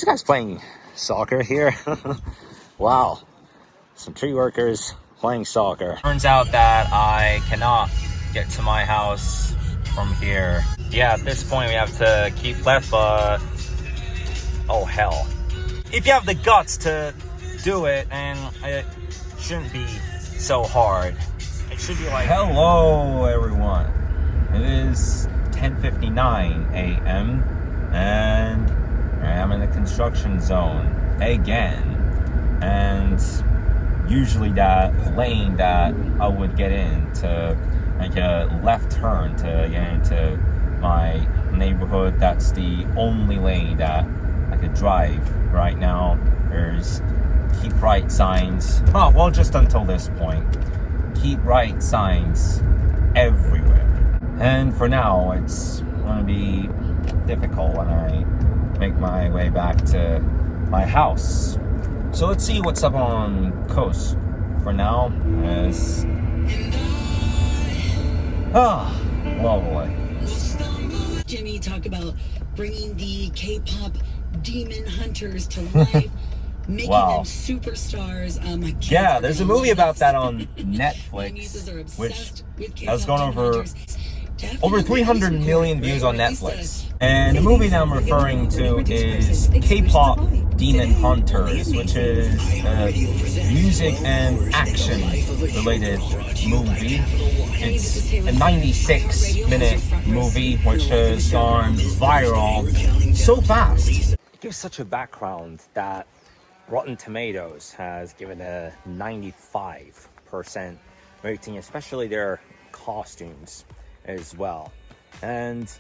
These guys playing soccer here. Wow. Some tree workers playing soccer. Turns out that I cannot get to my house from here. Yeah, at this point we have to keep left, but oh hell. If you have the guts to do it, and it shouldn't be so hard. It should be like, hello everyone. It is 10:59 a.m. and I am in the construction zone again. And usually that lane that I would get in to make a left turn to get into my neighborhood, that's the only lane that I could drive right now. There's keep right signs. Oh, well, just until this point. Keep right signs everywhere. And for now, it's going to be difficult when I make my way back to my house. So let's see what's up on Coast for now. As lovely. Jimmy talk about bringing the K-pop demon hunters to life, making them superstars. Yeah, there's a movie about that on Netflix, which has gone over 300 million views on Netflix. And the movie that I'm referring to is K-pop Demon Hunters, which is a music and action related movie. It's a 96-minute movie which has gone viral so fast. It gives such a background that Rotten Tomatoes has given a 95% rating, especially their costumes as well, and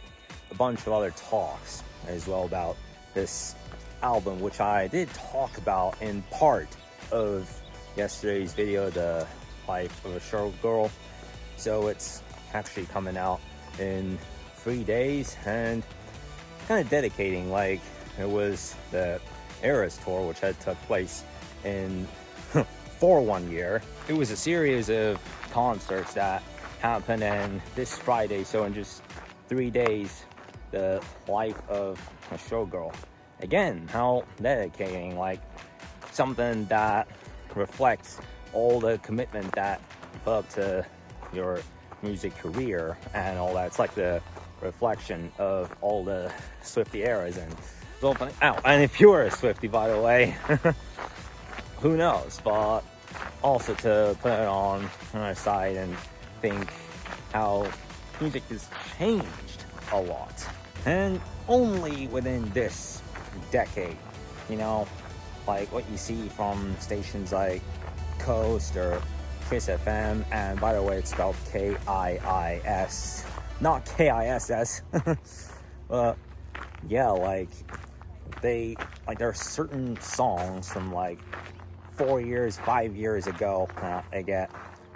a bunch of other talks as well about this album, which I did talk about in part of yesterday's video, The Life of a Showgirl. So it's actually coming out in 3 days, and kind of dedicating like it was the Eras tour, which had took place in for 1 year. It was a series of concerts that happened, and this Friday, so in just 3 days, The Life of a Showgirl. Again, how dedicating, like something that reflects all the commitment that you put up to your music career and all that. It's like the reflection of all the Swiftie eras and opening out. And if you're a Swiftie, by the way, who knows? But also to put it on our side and think how music has changed a lot, and only within this decade, you know, like what you see from stations like Coast or Kiss FM, and by the way, it's spelled K-I-I-S, not K-I-S-S. But yeah, like there are certain songs from like 4 years, 5 years ago that I get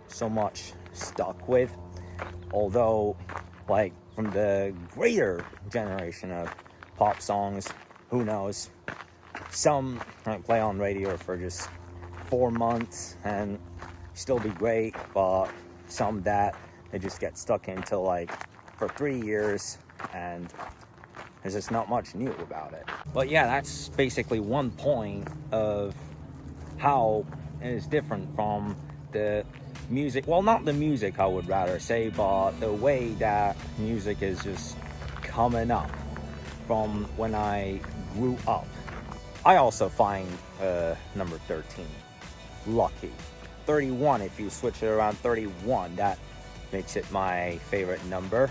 so much stuck with, although like from the greater generation of pop songs, who knows, some might play on radio for just 4 months and still be great, but some that they just get stuck into like for 3 years and there's just not much new about it. But yeah, that's basically one point of how it is different from the music, well, not the music I would rather say, but the way that music is just coming up from when I grew up. I also find number 13 lucky. 31, if you switch it around, 31, that makes it my favorite number.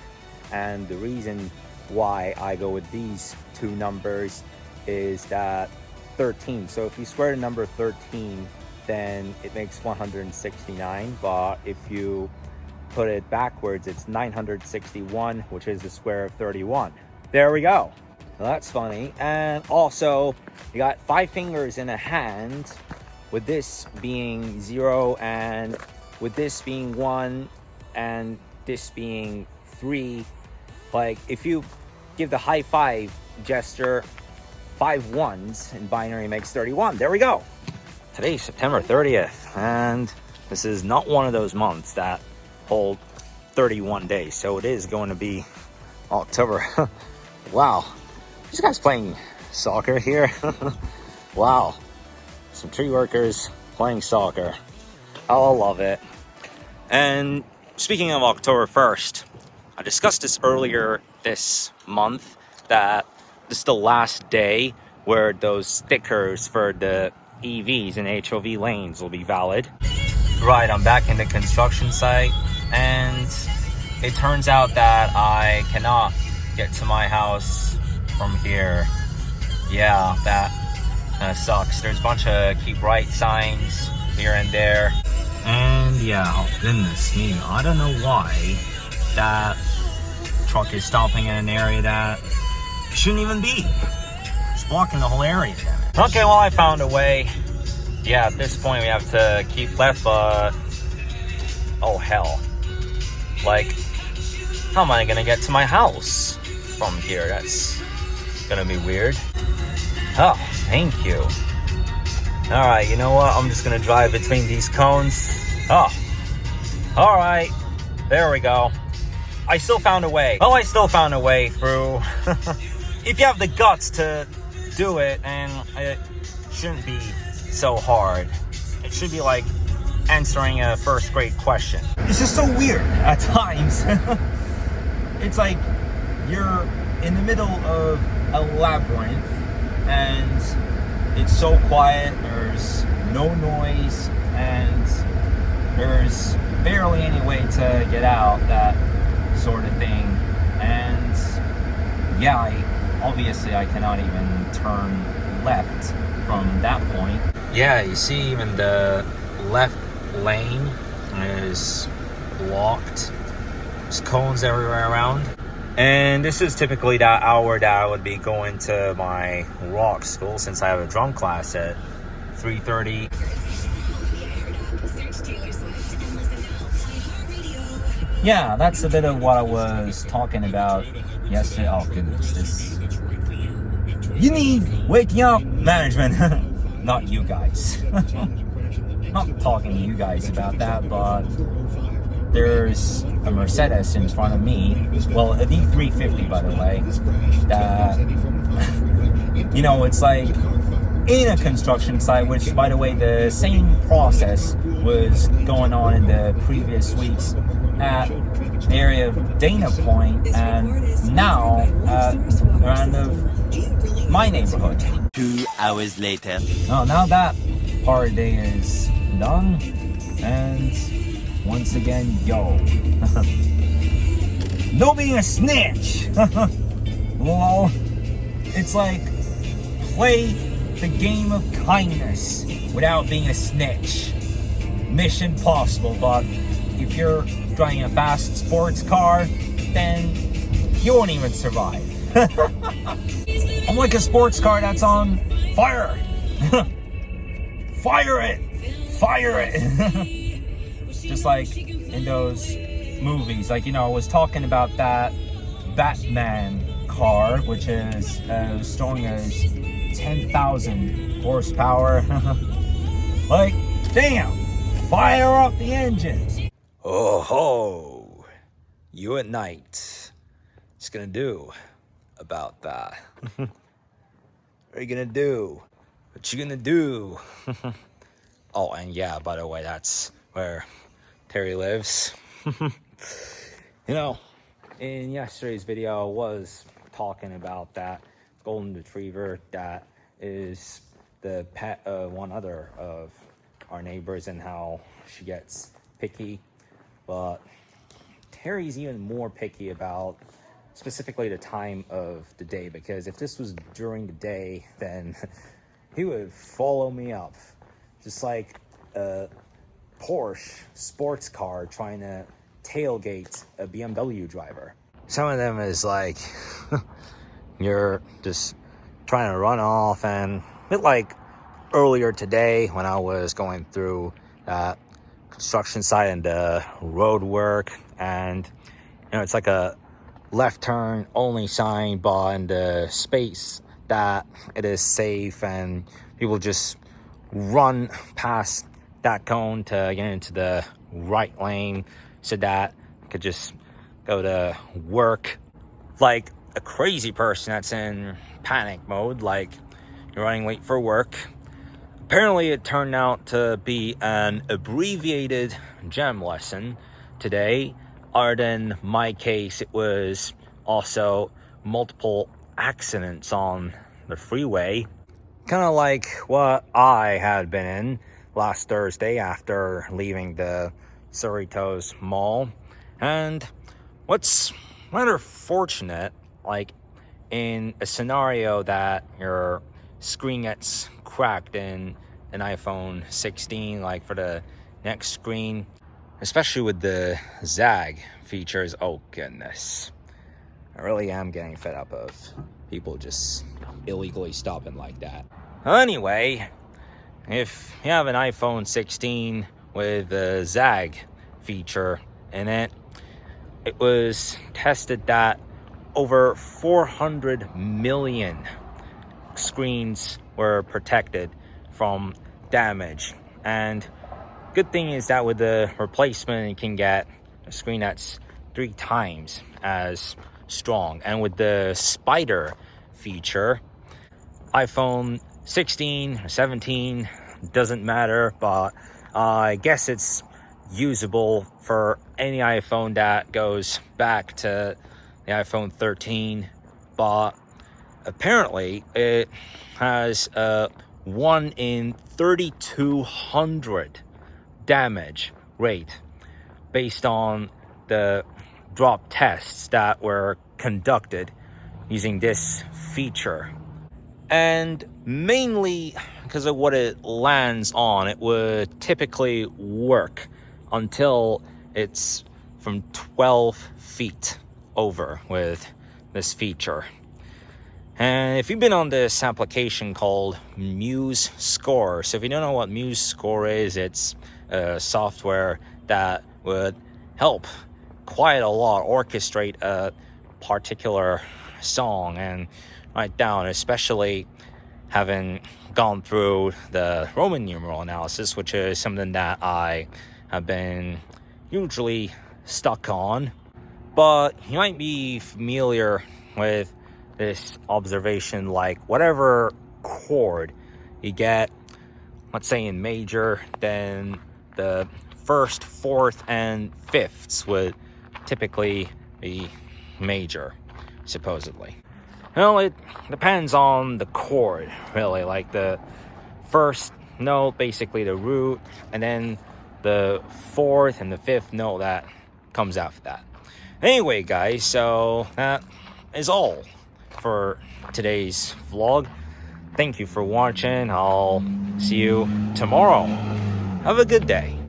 And the reason why I go with these two numbers is that 13, so if you square the number 13, then it makes 169, but if you put it backwards, it's 961, which is the square of 31. There we go. Well, that's funny. And also, you got 5 fingers in a hand, with this being 0, and with this being 1, and this being 3. Like, if you give the high five gesture 5 ones in binary makes 31. There we go. Today's September 30th, and this is not one of those months that hold 31 days, so it is going to be October. Wow, these guys playing soccer here. Wow, some tree workers playing soccer. Oh, I love it. And speaking of October 1st, I discussed this earlier this month that this is the last day where those stickers for the EVs and HOV lanes will be valid. Right, I'm back in the construction site, and it turns out that I cannot get to my house from here. Yeah, that kind of sucks. There's a bunch of keep right signs here and there. And yeah, oh goodness me, I don't know why that truck is stopping in an area that shouldn't even be. It's blocking the whole area, damn it. Okay, well, I found a way. Yeah, at this point we have to keep left, but oh hell. Like, how am I gonna get to my house from here? That's gonna be weird. Oh, thank you. Alright, you know what? I'm just gonna drive between these cones. Oh. Alright. There we go. I still found a way. Oh, I still found a way through. If you have the guts to do it, and it shouldn't be so hard. It should be like answering a first grade question. It's just so weird at times. It's like you're in the middle of a labyrinth and it's so quiet, there's no noise, and there's barely any way to get out, that sort of thing. And yeah, obviously I cannot even turn left from that point. Yeah, you see even the left lane is blocked. There's cones everywhere around. And this is typically that hour that I would be going to my rock school, since I have a drum class at 3:30. Yeah, that's a bit of what I was talking about yesterday. Oh goodness, this. You need waking up management. Not you guys. Not talking to you guys about that, but there's a Mercedes in front of me. Well, a D350, by the way. That, you know, it's like in a construction site, which, by the way, the same process was going on in the previous weeks at the area of Dana Point, and now around of my neighborhood. 2 hours later. Oh, now that part of the day is done, and once again, yo. No being a snitch! Lol. It's like, play the game of kindness without being a snitch. Mission possible, but if you're driving a fast sports car, then you won't even survive. I'm like a sports car that's on fire. Fire it! Fire it! Just like in those movies. Like, you know, I was talking about that Batman car, which is storing as 10,000 horsepower. Like, damn! Fire up the engine! Oh ho! You at night. What's gonna do about that? What are you gonna do? What you gonna do? Oh, and yeah, by the way, that's where Terry lives. You know, in yesterday's video, I was talking about that golden retriever that is the pet of one other of our neighbors and how she gets picky. But Terry's even more picky about specifically the time of the day, because if this was during the day, then he would follow me up. Just like a Porsche sports car trying to tailgate a BMW driver. Some of them is like, you're just trying to run off, and a bit like earlier today when I was going through that construction site and the road work, and you know, it's like a left turn only sign, but in the space that it is safe, and people just run past that cone to get into the right lane so that I could just go to work. Like, a crazy person that's in panic mode, like you're running late for work. Apparently it turned out to be an abbreviated gem lesson today. Other than my case, it was also multiple accidents on the freeway. Kind of like what I had been in last Thursday after leaving the Cerritos Mall. And what's rather fortunate, like in a scenario that your screen gets cracked in an iPhone 16, like for the next screen, especially with the zag features, oh goodness. I really am getting fed up of people just illegally stopping like that. Anyway, if you have an iPhone 16 with a zag feature in it, it was tested that over 400 million screens were protected from damage. And good thing is that with the replacement, you can get a screen that's 3 times as strong. And with the spider feature, iPhone 16 or 17 doesn't matter, but I guess it's usable for any iPhone that goes back to the iPhone 13, but apparently it has a 1 in 3,200 damage rate based on the drop tests that were conducted using this feature. And mainly because of what it lands on, it would typically work until it's from 12 feet over with this feature. And if you've been on this application called Muse Score, so if you don't know what Muse Score is, it's a software that would help quite a lot orchestrate a particular song and write down, especially having gone through the Roman numeral analysis, which is something that I have been hugely stuck on. But you might be familiar with this observation, like whatever chord you get, let's say in major, then the first, fourth, and fifths would typically be major, supposedly. Well, it depends on the chord, really. Like the first note, basically the root, and then the fourth and the fifth note that comes after that. Anyway, guys, so that is all for today's vlog. Thank you for watching. I'll see you tomorrow. Have a good day.